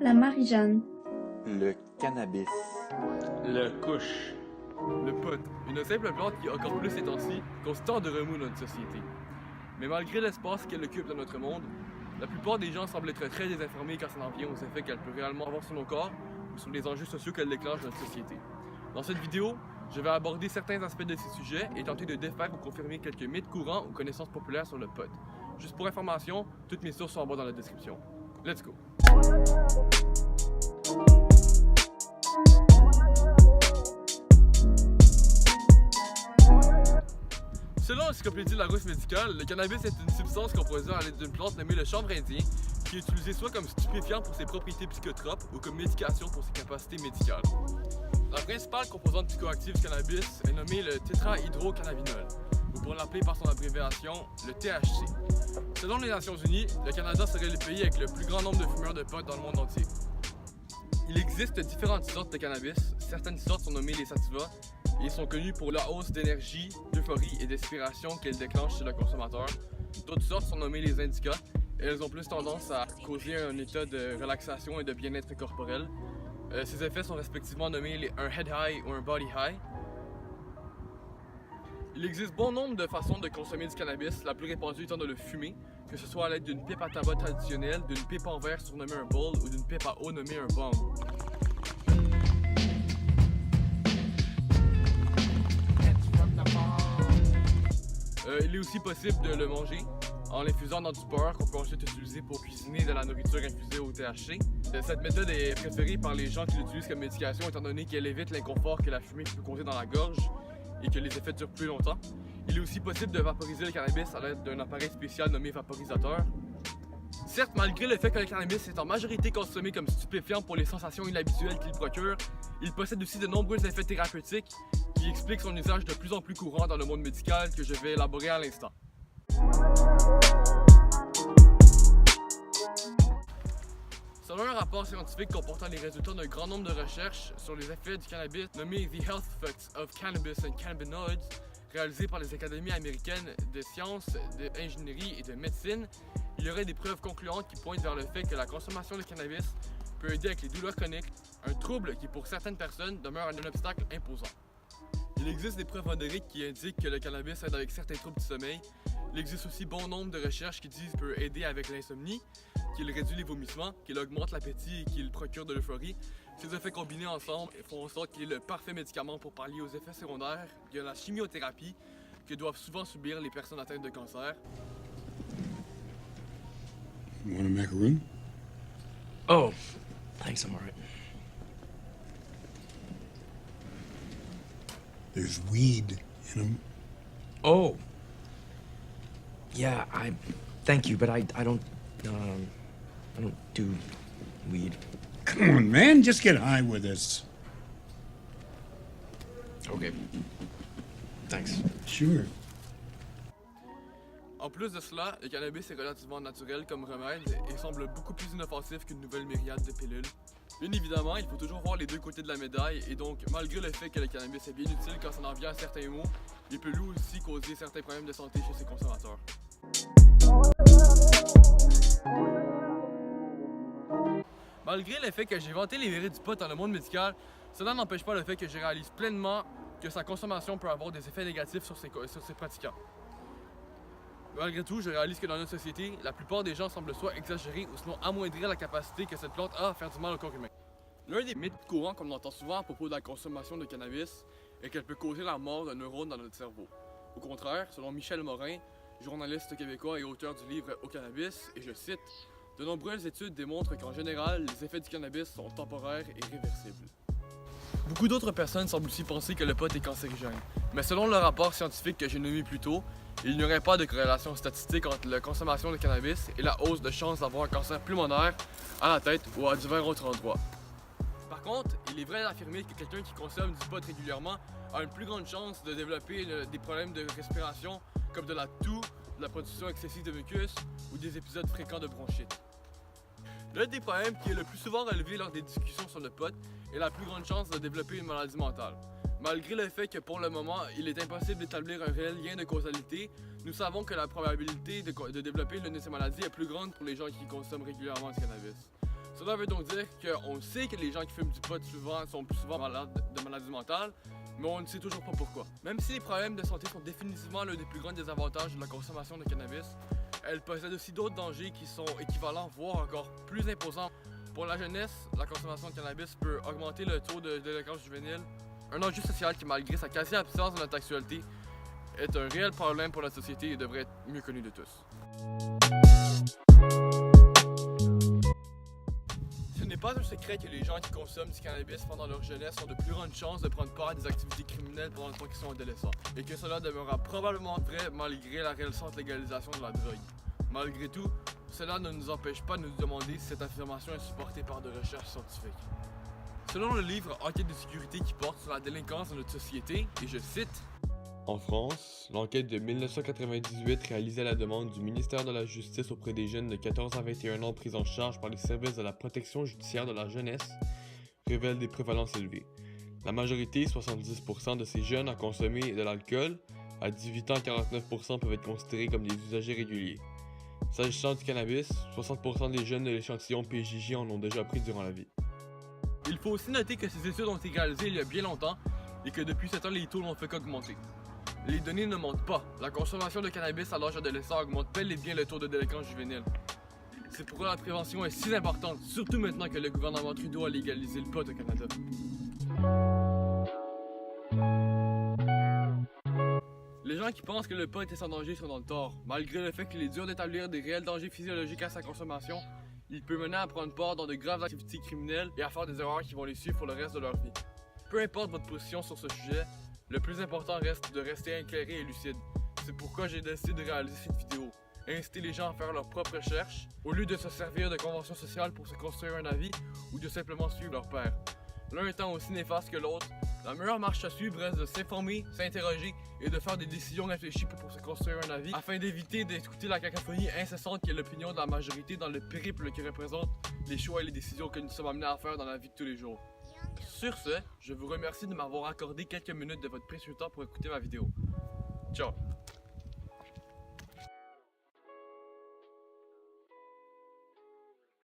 La Marie-Jeanne. Le cannabis. Le couche. Le pot, une simple plante qui, encore plus ces temps-ci, cause tant de remous dans notre société. Mais malgré l'espace qu'elle occupe dans notre monde, la plupart des gens semblent être très désinformés quand ça en vient aux effets qu'elle peut réellement avoir sur nos corps ou sur les enjeux sociaux qu'elle déclenche dans notre société. Dans cette vidéo, je vais aborder certains aspects de ces sujets et tenter de défaire ou confirmer quelques mythes courants ou connaissances populaires sur le pot. Juste pour information, toutes mes sources sont en bas dans la description. Let's go! Selon l'encyclopédie de la Rousse médicale, le cannabis est une substance composée à l'aide d'une plante nommée le chanvre indien, qui est utilisée soit comme stupéfiant pour ses propriétés psychotropes ou comme médication pour ses capacités médicales. La principale composante psychoactive du cannabis est nommée le tétrahydrocannabinol, ou pour l'appeler par son abréviation, le THC. Selon les Nations Unies, le Canada serait le pays avec le plus grand nombre de fumeurs de pot dans le monde entier. Il existe différentes sortes de cannabis, certaines sortes sont nommées les sativas, et sont connus pour la hausse d'énergie, d'euphorie et d'inspiration qu'elles déclenchent chez le consommateur. D'autres sortes sont nommées les indicas, et elles ont plus tendance à causer un état de relaxation et de bien-être corporel. Ces effets sont respectivement nommés un head high ou un body high. Il existe bon nombre de façons de consommer du cannabis, la plus répandue étant de le fumer, que ce soit à l'aide d'une pipe à tabac traditionnelle, d'une pipe en verre surnommée un bowl ou d'une pipe à eau nommée un bong. Il est aussi possible de le manger en l'infusant dans du beurre qu'on peut ensuite utiliser pour cuisiner de la nourriture infusée au THC. Cette méthode est préférée par les gens qui l'utilisent comme médication étant donné qu'elle évite l'inconfort que la fumée peut causer dans la gorge et que les effets durent plus longtemps. Il est aussi possible de vaporiser le cannabis à l'aide d'un appareil spécial nommé vaporisateur. Certes, malgré le fait que le cannabis est en majorité consommé comme stupéfiant pour les sensations inhabituelles qu'il procure, il possède aussi de nombreux effets thérapeutiques qui expliquent son usage de plus en plus courant dans le monde médical que je vais élaborer à l'instant. Selon un rapport scientifique comportant les résultats d'un grand nombre de recherches sur les effets du cannabis nommé The Health Effects of Cannabis and Cannabinoids, réalisé par les académies américaines de sciences, d'ingénierie et de médecine, il y aurait des preuves concluantes qui pointent vers le fait que la consommation de cannabis peut aider avec les douleurs chroniques, un trouble qui pour certaines personnes demeure un obstacle imposant. Il existe des preuves empiriques qui indiquent que le cannabis aide avec certains troubles du sommeil. Il existe aussi bon nombre de recherches qui disent qu'il peut aider avec l'insomnie, qu'il réduit les vomissements, qu'il augmente l'appétit et qu'il procure de l'euphorie. Ces effets combinés ensemble font en sorte qu'il est le parfait médicament pour pallier aux effets secondaires de la chimiothérapie que doivent souvent subir les personnes atteintes de cancer. You want a macaroon? Oh, thanks, I'm alright. There's weed in them. Oh. Yeah, thank you, but I don't do weed. Come on, man, just get high with us. Okay. Thanks. Sure. En plus de cela, le cannabis est relativement naturel comme remède et semble beaucoup plus inoffensif qu'une nouvelle myriade de pilules. Bien évidemment, il faut toujours voir les deux côtés de la médaille et donc, malgré le fait que le cannabis est bien utile quand ça en vient à certains mots, il peut lui aussi causer certains problèmes de santé chez ses consommateurs. Malgré le fait que j'ai vanté les vertus du pot dans le monde médical, cela n'empêche pas le fait que je réalise pleinement que sa consommation peut avoir des effets négatifs sur ses pratiquants. Malgré tout, je réalise que dans notre société, la plupart des gens semblent soit exagérer ou sinon amoindrir la capacité que cette plante a à faire du mal au corps humain. L'un des mythes courants qu'on entend souvent à propos de la consommation de cannabis est qu'elle peut causer la mort d'un neurone dans notre cerveau. Au contraire, selon Michel Morin, journaliste québécois et auteur du livre Au cannabis, et je cite, « De nombreuses études démontrent qu'en général, les effets du cannabis sont temporaires et réversibles. » Beaucoup d'autres personnes semblent aussi penser que le pot est cancérigène, mais selon le rapport scientifique que j'ai nommé plus tôt, il n'y aurait pas de corrélation statistique entre la consommation de cannabis et la hausse de chances d'avoir un cancer pulmonaire, à la tête ou à divers autres endroits. Par contre, il est vrai d'affirmer que quelqu'un qui consomme du pot régulièrement a une plus grande chance de développer des problèmes de respiration comme de la toux, de la production excessive de mucus ou des épisodes fréquents de bronchite. L'un des problèmes qui est le plus souvent relevé lors des discussions sur le pot est la plus grande chance de développer une maladie mentale. Malgré le fait que pour le moment, il est impossible d'établir un réel lien de causalité, nous savons que la probabilité de développer l'une de ces maladies est plus grande pour les gens qui consomment régulièrement du cannabis. Cela veut donc dire qu'on sait que les gens qui fument du pot sont plus souvent malades de maladies mentales, mais on ne sait toujours pas pourquoi. Même si les problèmes de santé sont définitivement l'un des plus grands désavantages de la consommation de cannabis, elle possède aussi d'autres dangers qui sont équivalents, voire encore plus imposants. Pour la jeunesse, la consommation de cannabis peut augmenter le taux de délinquance juvénile, un enjeu social qui, malgré sa quasi-absence dans notre actualité, est un réel problème pour la société et devrait être mieux connu de tous. Ce n'est pas un secret que les gens qui consomment du cannabis pendant leur jeunesse ont de plus grandes chances de prendre part à des activités criminelles pendant le temps qu'ils sont adolescents, et que cela demeurera probablement vrai malgré la récente légalisation de la drogue. Malgré tout, cela ne nous empêche pas de nous demander si cette affirmation est supportée par de recherches scientifiques. Selon le livre Enquête de sécurité qui porte sur la délinquance dans notre société, et je cite, en France, l'enquête de 1998 réalisée à la demande du ministère de la Justice auprès des jeunes de 14 à 21 ans pris en charge par les services de la protection judiciaire de la jeunesse révèle des prévalences élevées. La majorité, 70% de ces jeunes, a consommé de l'alcool. À 18 ans, 49% peuvent être considérés comme des usagers réguliers. S'agissant du cannabis, 60% des jeunes de l'échantillon PJJ en ont déjà pris durant la vie. Il faut aussi noter que ces études ont été réalisées il y a bien longtemps et que depuis ce temps, les taux n'ont fait qu'augmenter. Les données ne mentent pas. La consommation de cannabis à l'âge adolescent augmente bel et bien le taux de délinquance juvénile. C'est pourquoi la prévention est si importante, surtout maintenant que le gouvernement Trudeau a légalisé le pot au Canada. Les gens qui pensent que le pot est sans danger sont dans le tort. Malgré le fait qu'il est dur d'établir des réels dangers physiologiques à sa consommation, il peut mener à prendre part dans de graves activités criminelles et à faire des erreurs qui vont les suivre pour le reste de leur vie. Peu importe votre position sur ce sujet, le plus important reste de rester éclairé et lucide. C'est pourquoi j'ai décidé de réaliser cette vidéo. Inciter les gens à faire leurs propres recherches, au lieu de se servir de conventions sociales pour se construire un avis ou de simplement suivre leur père. L'un étant aussi néfaste que l'autre, la meilleure marche à suivre reste de s'informer, s'interroger et de faire des décisions réfléchies pour se construire un avis, afin d'éviter d'écouter la cacophonie incessante qui est l'opinion de la majorité dans le périple qui représente les choix et les décisions que nous sommes amenés à faire dans la vie de tous les jours. Sur ce, je vous remercie de m'avoir accordé quelques minutes de votre précieux temps pour écouter ma vidéo. Ciao!